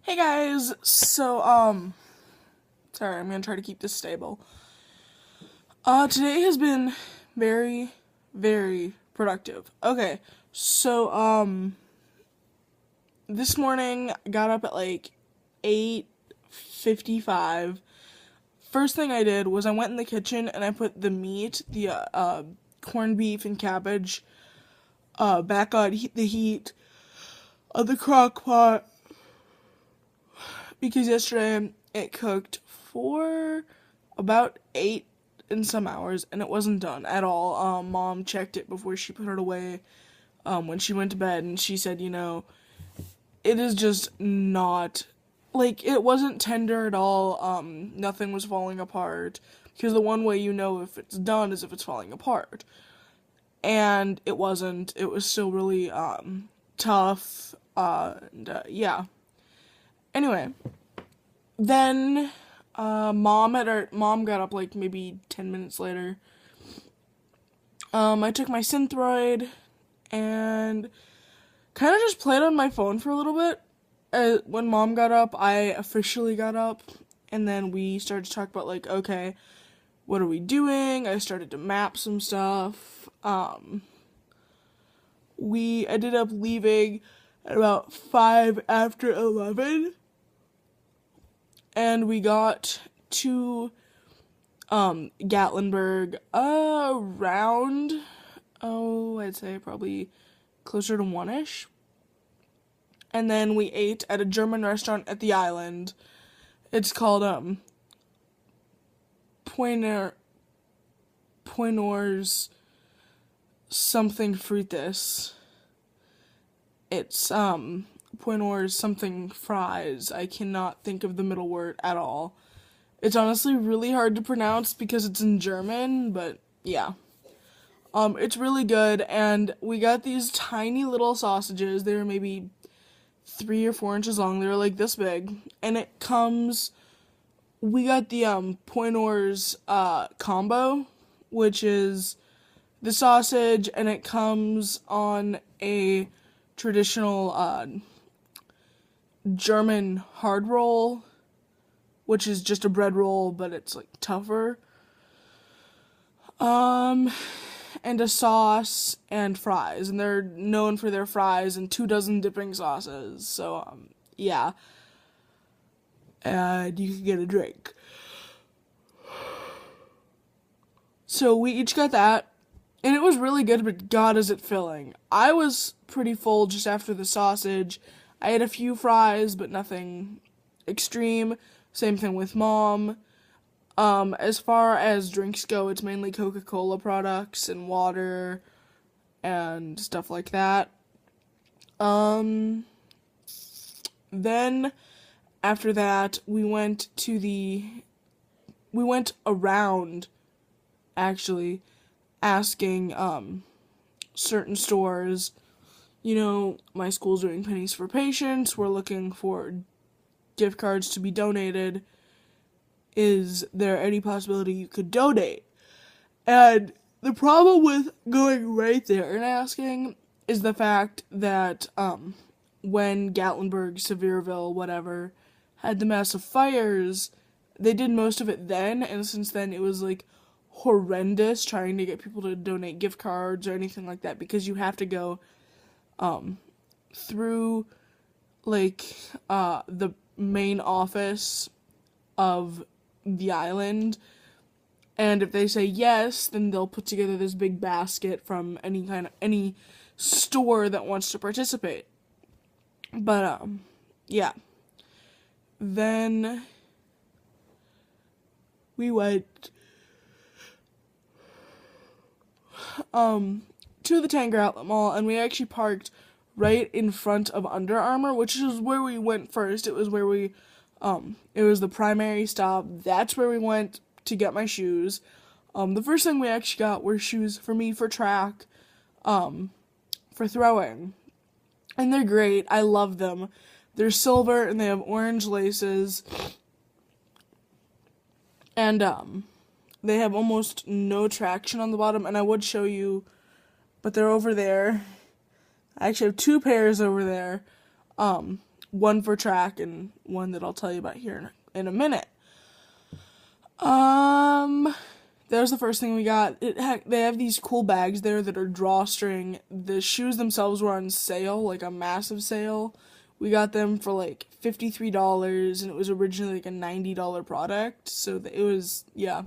Hey guys, sorry, I'm gonna try to keep this stable. Today has been very, very productive. Okay, so, this morning I got up at like 8:55. First thing I did was I went in the kitchen and I put the meat, the, corned beef and cabbage, back on the heat of the crock pot because yesterday it cooked for about 8 and some hours and it wasn't done at all. Mom checked it before she put it away when she went to bed, and she said, it is just not, like, it wasn't tender at all. Nothing was falling apart because the one way you know if it's done is if it's falling apart. And it wasn't. It was still really tough. Yeah. Anyway, then mom got up like maybe 10 minutes later. I took my Synthroid and kind of just played on my phone for a little bit. When mom got up, I officially got up, and then we started to talk about, like, okay, what are we doing? I started to map some stuff. We ended up leaving at about 5 after 11, and we got to Gatlinburg around, I'd say probably closer to 1ish. And then we ate at a German restaurant at the island. It's called Poinor's something frites. It's Poinor's something fries. I cannot think of the middle word at all. It's honestly really hard to pronounce because it's in German, but yeah. It's really good, and we got these tiny little sausages. They were maybe 3 or 4 inches long. They were like this big, and we got the Poinor's combo, which is the sausage, and it comes on a traditional German hard roll, which is just a bread roll, but it's like tougher. And a sauce and fries, and they're known for their fries and 24 dipping sauces. So yeah, and you can get a drink. So we each got that, and it was really good, but God, is it filling. I was pretty full just after the sausage. I had a few fries, but nothing extreme. Same thing with mom. As far as drinks go, it's mainly Coca-Cola products and water and stuff like that. Then after that, we went around, actually, asking, certain stores, my school's doing pennies for patients, we're looking for gift cards to be donated. Is there any possibility you could donate? And the problem with going right there and asking is the fact that, when Gatlinburg, Sevierville, whatever, had the massive fires, they did most of it then, and since then it was, like, horrendous trying to get people to donate gift cards or anything like that, because you have to go, through, like, the main office of the island, and if they say yes, then they'll put together this big basket from any store that wants to participate. But yeah. Then we went to the Tanger Outlet Mall, and we actually parked right in front of Under Armour, which is where we went first. It was it was the primary stop. That's where we went to get my shoes. The first thing we actually got were shoes for me for track, for throwing. And they're great. I love them. They're silver and they have orange laces. And, they have almost no traction on the bottom, and I would show you, but they're over there. I actually have 2 pairs over there. one for track and one that I'll tell you about here in a minute. That was the first thing we got. They have these cool bags there that are drawstring. The shoes themselves were on sale, like a massive sale. We got them for like $53, and it was originally like a $90 product. So it was, yeah,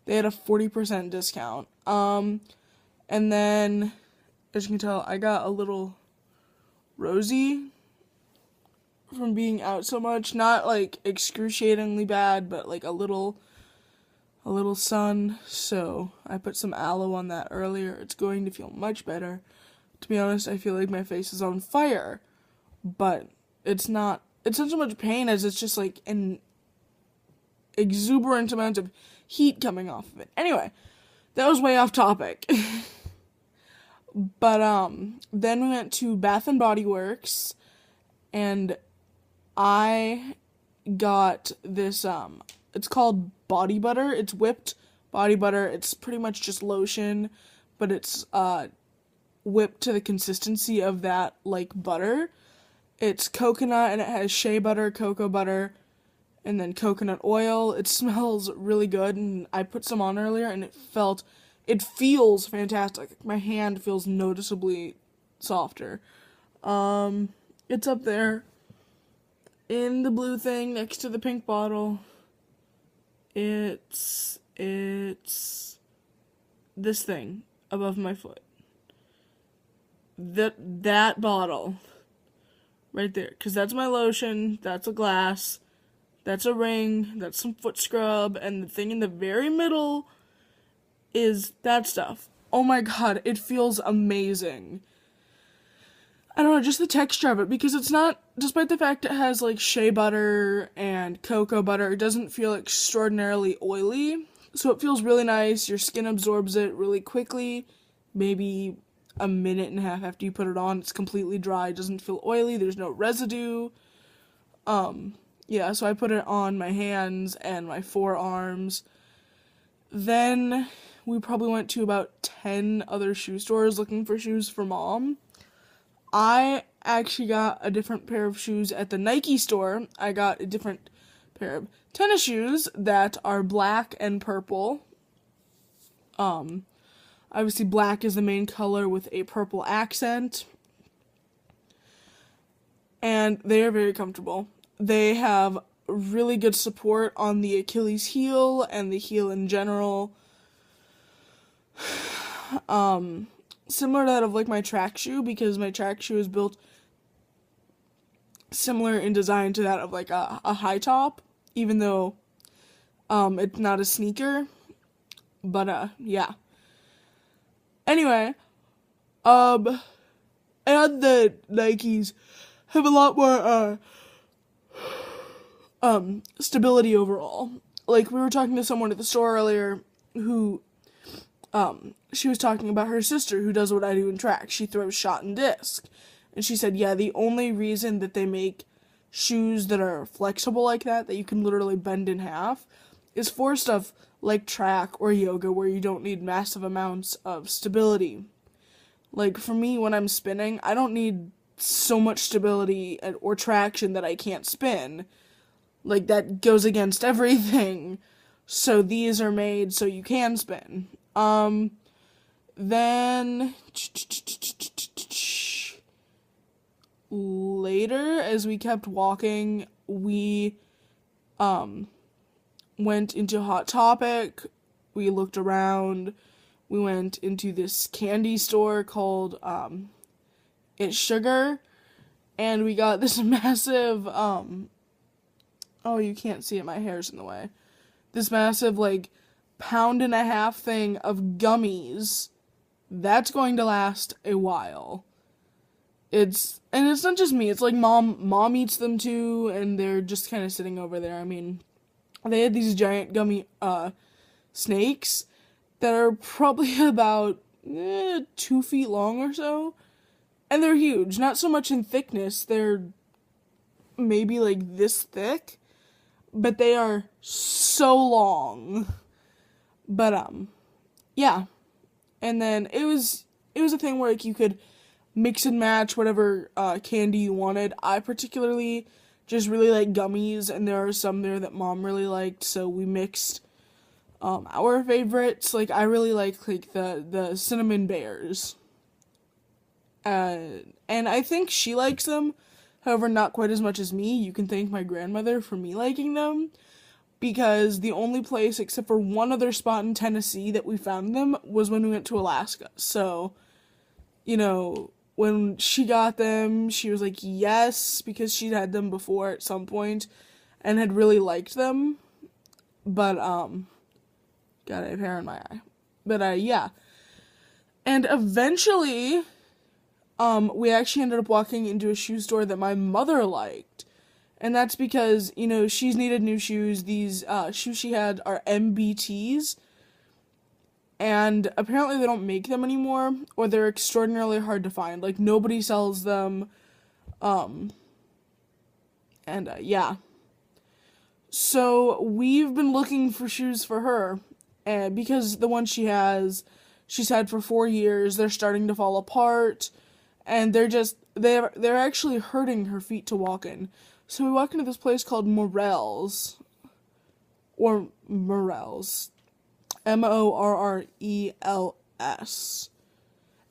they had a 40% discount. And then, as you can tell, I got a little rosy from being out so much. Not like excruciatingly bad, but like a little sun. So I put some aloe on that earlier. It's going to feel much better. To be honest, I feel like my face is on fire, but it's not so much pain as it's just like an exuberant amount of heat coming off of it. Anyway, that was way off topic. But then we went to Bath and Body Works, and I got this it's called body butter. It's whipped body butter. It's pretty much just lotion, but it's whipped to the consistency of that, like, butter. It's coconut, and it has shea butter, cocoa butter, and then coconut oil. It smells really good, and I put some on earlier, and it feels fantastic. My hand feels noticeably softer. It's up there in the blue thing next to the pink bottle. It's this thing above my foot. That bottle right there, because that's my lotion, that's a glass, that's a ring, that's some foot scrub, and the thing in the very middle is that stuff. Oh my god, it feels amazing. I don't know, just the texture of it, because it's not, despite the fact it has like shea butter and cocoa butter, it doesn't feel extraordinarily oily, so it feels really nice. Your skin absorbs it really quickly, maybe a minute and a half after you put it on. It's completely dry, it doesn't feel oily, there's no residue. Yeah, so I put it on my hands and my forearms. Then we probably went to about 10 other shoe stores looking for shoes for Mom. I actually got a different pair of shoes at the Nike store. I got a different pair of tennis shoes that are black and purple. Obviously black is the main color with a purple accent. And they are very comfortable. They have really good support on the Achilles heel and the heel in general. Similar to that of like my track shoe, because my track shoe is built similar in design to that of like a high top, even though it's not a sneaker. But yeah. Anyway, and the Nikes have a lot more stability overall. Like, we were talking to someone at the store earlier who she was talking about her sister who does what I do in track. She throws shot and disc. And she said, yeah, the only reason that they make shoes that are flexible like that you can literally bend in half, is for stuff like track or yoga where you don't need massive amounts of stability. Like, for me, when I'm spinning, I don't need so much stability or traction that I can't spin. Like, that goes against everything. So these are made so you can spin. Then later, as we kept walking, we went into Hot Topic. We looked around. We went into this candy store called It's Sugar, and we got this massive oh, you can't see it, my hair's in the way. This massive, like, 1.5-pound thing of gummies. That's going to last a while. And it's not just me, it's like mom eats them too, and they're just kind of sitting over there. I mean, they had these giant gummy snakes that are probably about 2 feet long or so, and they're huge. Not so much in thickness, they're maybe like this thick, but they are so long. But yeah, and then it was a thing where, like, you could mix and match whatever candy you wanted. I particularly just really like gummies, and there are some there that Mom really liked, so we mixed our favorites. Like, I really like the cinnamon bears. And I think she likes them, however, not quite as much as me. You can thank my grandmother for me liking them, because the only place, except for one other spot in Tennessee that we found them, was when we went to Alaska. So, when she got them, she was like, yes, because she'd had them before at some point, and had really liked them. But, God, I have hair in my eye. But, yeah. And eventually, we actually ended up walking into a shoe store that my mother liked. And that's because, she's needed new shoes. These shoes she had are MBTs. And apparently they don't make them anymore, or they're extraordinarily hard to find. Like, nobody sells them. Yeah. So we've been looking for shoes for her. And because the ones she's had for 4 years, they're starting to fall apart. And they're actually hurting her feet to walk in. So we walk into this place called Morrell's. Or Morrell's. Morrels.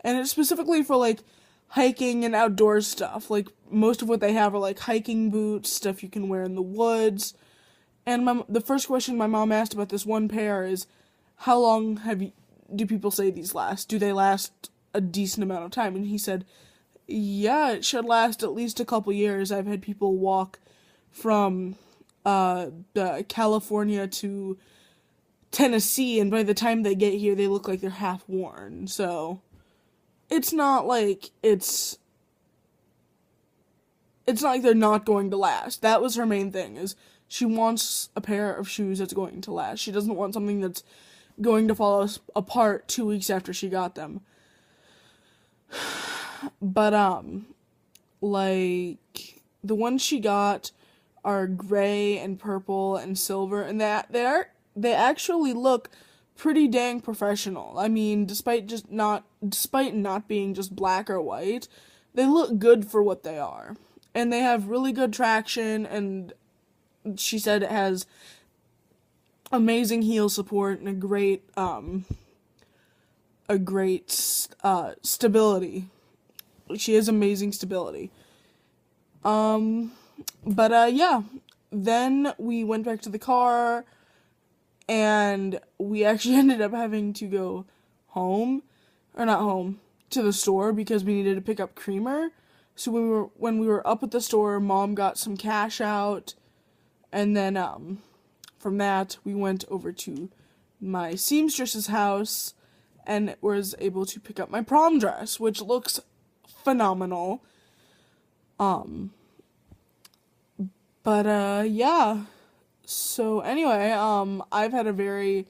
And it's specifically for, like, hiking and outdoor stuff. Like, most of what they have are, like, hiking boots, stuff you can wear in the woods. And the first question my mom asked about this one pair is, how long do people say these last? Do they last a decent amount of time? And he said, yeah, it should last at least a couple years. I've had people walk from California to Tennessee, and by the time they get here, they look like they're half worn. So it's not like it's not like they're not going to last. That was her main thing, is she wants a pair of shoes that's going to last. She doesn't want something that's going to fall apart 2 weeks after she got them. But, like, the ones she got are gray and purple and silver, and they actually look pretty dang professional. I mean, despite not being just black or white, they look good for what they are. And they have really good traction, and she said it has amazing heel support and a great stability. She has amazing stability. Yeah. Then we went back to the car, and we actually ended up having to go home, or not home, to the store, because we needed to pick up creamer. So when we were up at the store, Mom got some cash out, and then from that we went over to my seamstress's house and was able to pick up my prom dress, which looks phenomenal. Yeah. So anyway, I've had a very,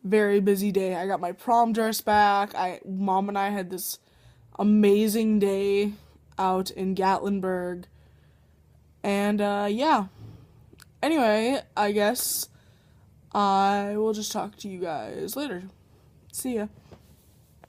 very busy day. I got my prom dress back. Mom and I had this amazing day out in Gatlinburg. And, yeah. Anyway, I guess I will just talk to you guys later. See ya.